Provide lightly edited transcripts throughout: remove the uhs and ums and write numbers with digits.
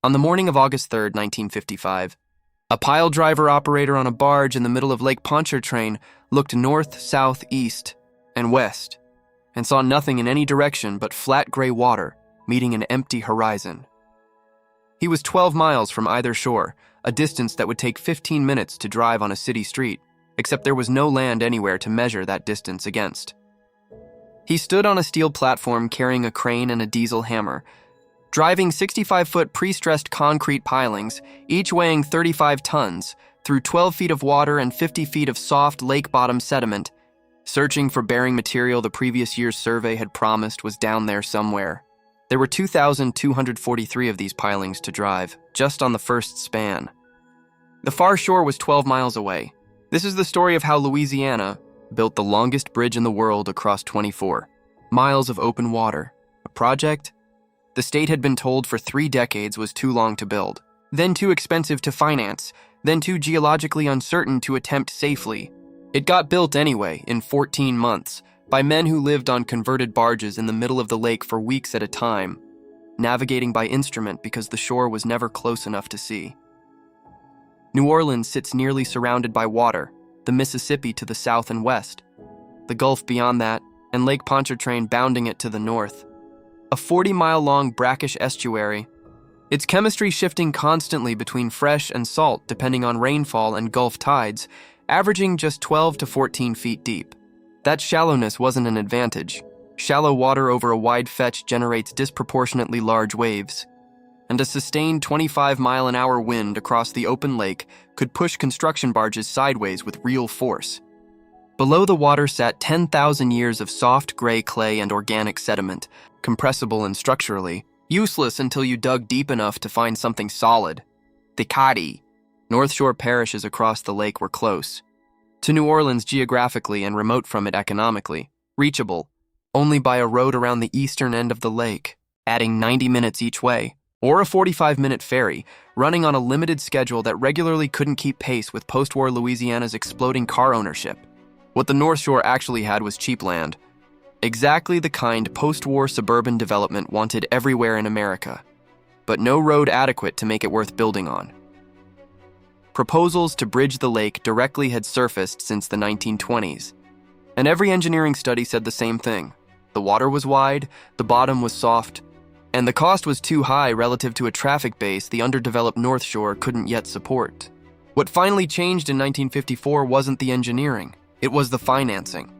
On the morning of August 3rd, 1955, a pile driver operator on a barge in the middle of Lake Pontchartrain looked north, south, east, and west, and saw nothing in any direction but flat gray water meeting an empty horizon. He was 12 miles from either shore, a distance that would take 15 minutes to drive on a city street, except there was no land anywhere to measure that distance against. He stood on a steel platform carrying a crane and a diesel hammer, driving 65-foot pre-stressed concrete pilings, each weighing 35 tons, through 12 feet of water and 50 feet of soft lake-bottom sediment, searching for bearing material the previous year's survey had promised was down there somewhere. There were 2,243 of these pilings to drive, just on the first span. The far shore was 12 miles away. This is the story of how Louisiana built the longest bridge in the world across 24 miles of open water, a project the state had been told for 3 decades was too long to build, then too expensive to finance, then too geologically uncertain to attempt safely. It got built anyway, in 14 months, by men who lived on converted barges in the middle of the lake for weeks at a time, navigating by instrument because the shore was never close enough to see. New Orleans sits nearly surrounded by water, the Mississippi to the south and west, the Gulf beyond that, and Lake Pontchartrain bounding it to the north. A 40-mile-long brackish estuary, its chemistry shifting constantly between fresh and salt depending on rainfall and Gulf tides, averaging just 12 to 14 feet deep. That shallowness wasn't an advantage. Shallow water over a wide fetch generates disproportionately large waves, and a sustained 25-mile-an-hour wind across the open lake could push construction barges sideways with real force. Below the water sat 10,000 years of soft gray clay and organic sediment, compressible and structurally, useless until you dug deep enough to find something solid. The Cadi, North Shore parishes across the lake were close to New Orleans geographically and remote from it economically, reachable only by a road around the eastern end of the lake, adding 90 minutes each way, or a 45-minute ferry, running on a limited schedule that regularly couldn't keep pace with post-war Louisiana's exploding car ownership. What the North Shore actually had was cheap land, exactly the kind post-war suburban development wanted everywhere in America, but no road adequate to make it worth building on. Proposals to bridge the lake directly had surfaced since the 1920s, and every engineering study said the same thing. The water was wide, the bottom was soft, and the cost was too high relative to a traffic base the underdeveloped North Shore couldn't yet support. What finally changed in 1954 wasn't the engineering, it was the financing.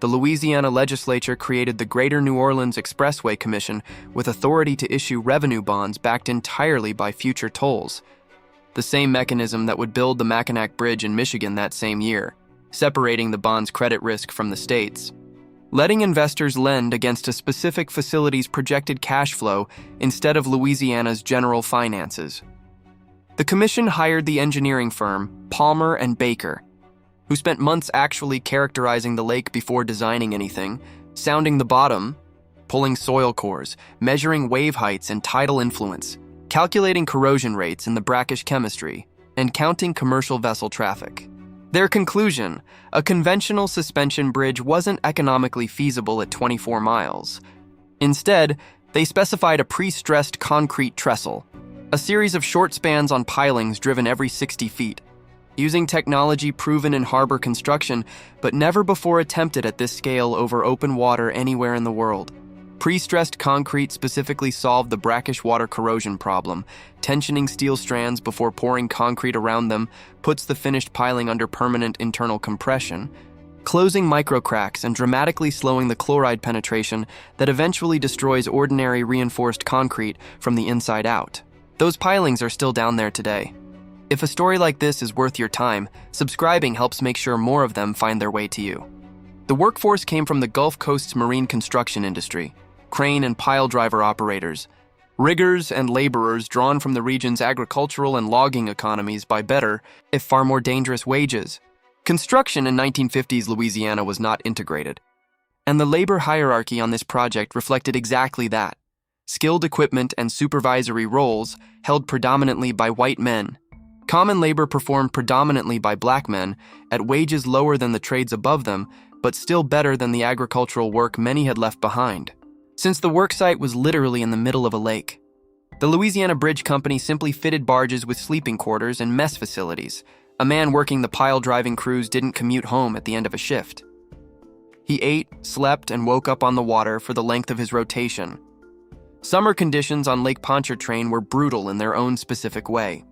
The Louisiana legislature created the Greater New Orleans Expressway Commission with authority to issue revenue bonds backed entirely by future tolls, the same mechanism that would build the Mackinac Bridge in Michigan that same year, separating the bond's credit risk from the state's, letting investors lend against a specific facility's projected cash flow instead of Louisiana's general finances. The commission hired the engineering firm Palmer and Baker, who spent months actually characterizing the lake before designing anything, sounding the bottom, pulling soil cores, measuring wave heights and tidal influence, calculating corrosion rates in the brackish chemistry, and counting commercial vessel traffic. Their conclusion, a conventional suspension bridge wasn't economically feasible at 24 miles. Instead, they specified a pre-stressed concrete trestle, a series of short spans on pilings driven every 60 feet, using technology proven in harbor construction but never before attempted at this scale over open water anywhere in the world. Pre-stressed concrete specifically solved the brackish water corrosion problem. Tensioning steel strands before pouring concrete around them puts the finished piling under permanent internal compression, closing microcracks and dramatically slowing the chloride penetration that eventually destroys ordinary reinforced concrete from the inside out. Those pilings are still down there today. If a story like this is worth your time, subscribing helps make sure more of them find their way to you. The workforce came from the Gulf Coast's marine construction industry, crane and pile driver operators, riggers and laborers drawn from the region's agricultural and logging economies by better, if far more dangerous, wages. Construction in 1950s Louisiana was not integrated, and the labor hierarchy on this project reflected exactly that. Skilled equipment and supervisory roles held predominantly by white men. Common labor performed predominantly by black men at wages lower than the trades above them, but still better than the agricultural work many had left behind. Since the worksite was literally in the middle of a lake, The Louisiana Bridge Company simply fitted barges with sleeping quarters and mess facilities. A man working the pile-driving crews didn't commute home at the end of a shift. He ate, slept, and woke up on the water for the length of his rotation. Summer conditions on Lake Pontchartrain were brutal in their own specific way.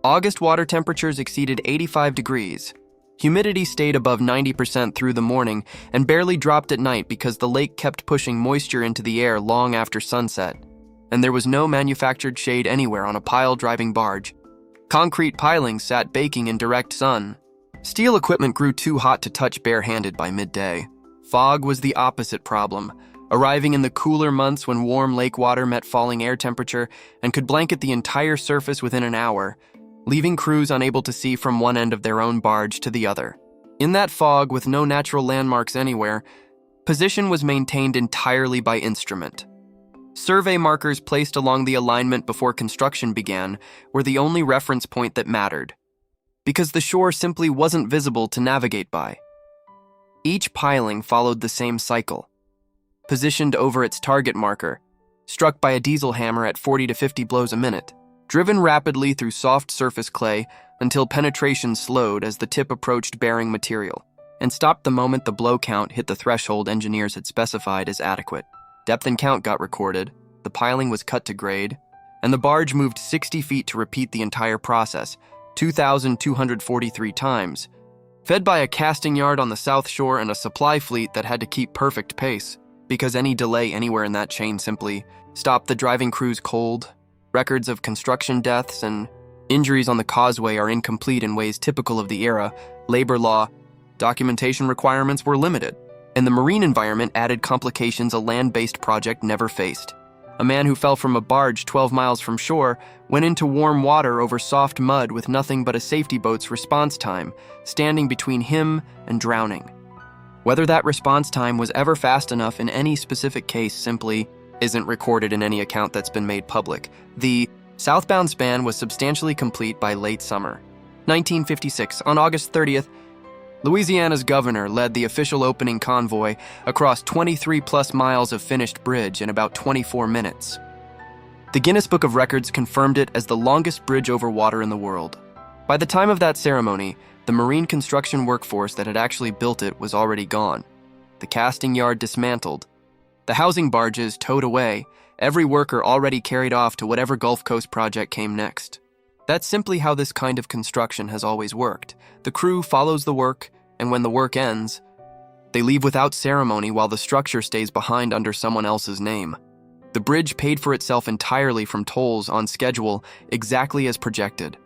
August water temperatures exceeded 85 degrees. Humidity stayed above 90% through the morning and barely dropped at night because the lake kept pushing moisture into the air long after sunset. And there was no manufactured shade anywhere on a pile-driving barge. Concrete pilings sat baking in direct sun. Steel equipment grew too hot to touch barehanded by midday. Fog was the opposite problem, arriving in the cooler months when warm lake water met falling air temperature and could blanket the entire surface within an hour, leaving crews unable to see from one end of their own barge to the other. In that fog, with no natural landmarks anywhere, position was maintained entirely by instrument. Survey markers placed along the alignment before construction began were the only reference point that mattered, because the shore simply wasn't visible to navigate by. Each piling followed the same cycle, positioned over its target marker, struck by a diesel hammer at 40 to 50 blows a minute, driven rapidly through soft surface clay until penetration slowed as the tip approached bearing material, and stopped the moment the blow count hit the threshold engineers had specified as adequate. Depth and count got recorded, the piling was cut to grade, and the barge moved 60 feet to repeat the entire process, 2,243 times, fed by a casting yard on the south shore and a supply fleet that had to keep perfect pace, because any delay anywhere in that chain simply stopped the driving crews cold. Records of construction deaths and injuries on the causeway are incomplete in ways typical of the era. Labor law, documentation requirements were limited, and the marine environment added complications a land-based project never faced. A man who fell from a barge 12 miles from shore went into warm water over soft mud with nothing but a safety boat's response time standing between him and drowning. Whether that response time was ever fast enough in any specific case simply isn't recorded in any account that's been made public. The southbound span was substantially complete by late summer. 1956, on August 30th, Louisiana's governor led the official opening convoy across 23-plus miles of finished bridge in about 24 minutes. The Guinness Book of Records confirmed it as the longest bridge over water in the world. By the time of that ceremony, the marine construction workforce that had actually built it was already gone. The casting yard dismantled. The housing barges towed away, every worker already carried off to whatever Gulf Coast project came next. That's simply how this kind of construction has always worked. The crew follows the work, and when the work ends, they leave without ceremony while the structure stays behind under someone else's name. The bridge paid for itself entirely from tolls on schedule, exactly as projected.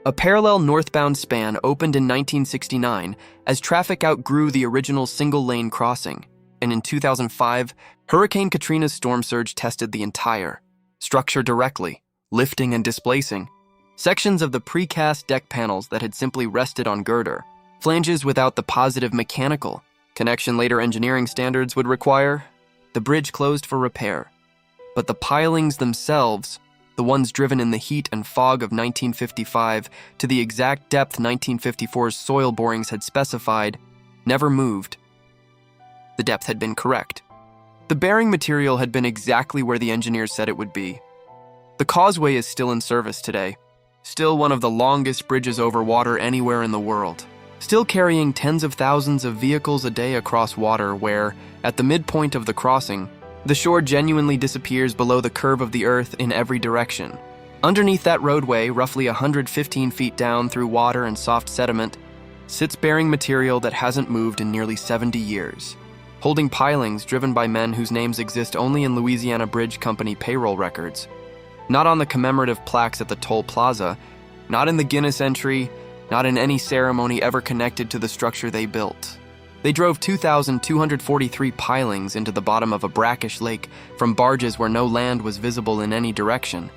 A parallel northbound span opened in 1969 as traffic outgrew the original single-lane crossing, and in 2005, Hurricane Katrina's storm surge tested the entire structure directly, lifting and displacing sections of the precast deck panels that had simply rested on girder, flanges without the positive mechanical connection later engineering standards would require. The bridge closed for repair, but the pilings themselves, the ones driven in the heat and fog of 1955 to the exact depth 1954's soil borings had specified, never moved. The depth had been correct. The bearing material had been exactly where the engineers said it would be. The causeway is still in service today, still one of the longest bridges over water anywhere in the world, still carrying tens of thousands of vehicles a day across water where, at the midpoint of the crossing, the shore genuinely disappears below the curve of the earth in every direction. Underneath that roadway, roughly 115 feet down through water and soft sediment, sits bearing material that hasn't moved in nearly 70 years, holding pilings driven by men whose names exist only in Louisiana Bridge Company payroll records, not on the commemorative plaques at the toll plaza, not in the Guinness entry, not in any ceremony ever connected to the structure they built. They drove 2,243 pilings into the bottom of a brackish lake from barges where no land was visible in any direction.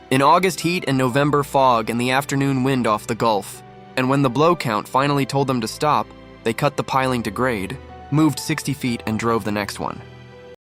In August heat and November fog and the afternoon wind off the Gulf, and when the blow count finally told them to stop, they cut the piling to grade, moved 60 feet and drove the next one.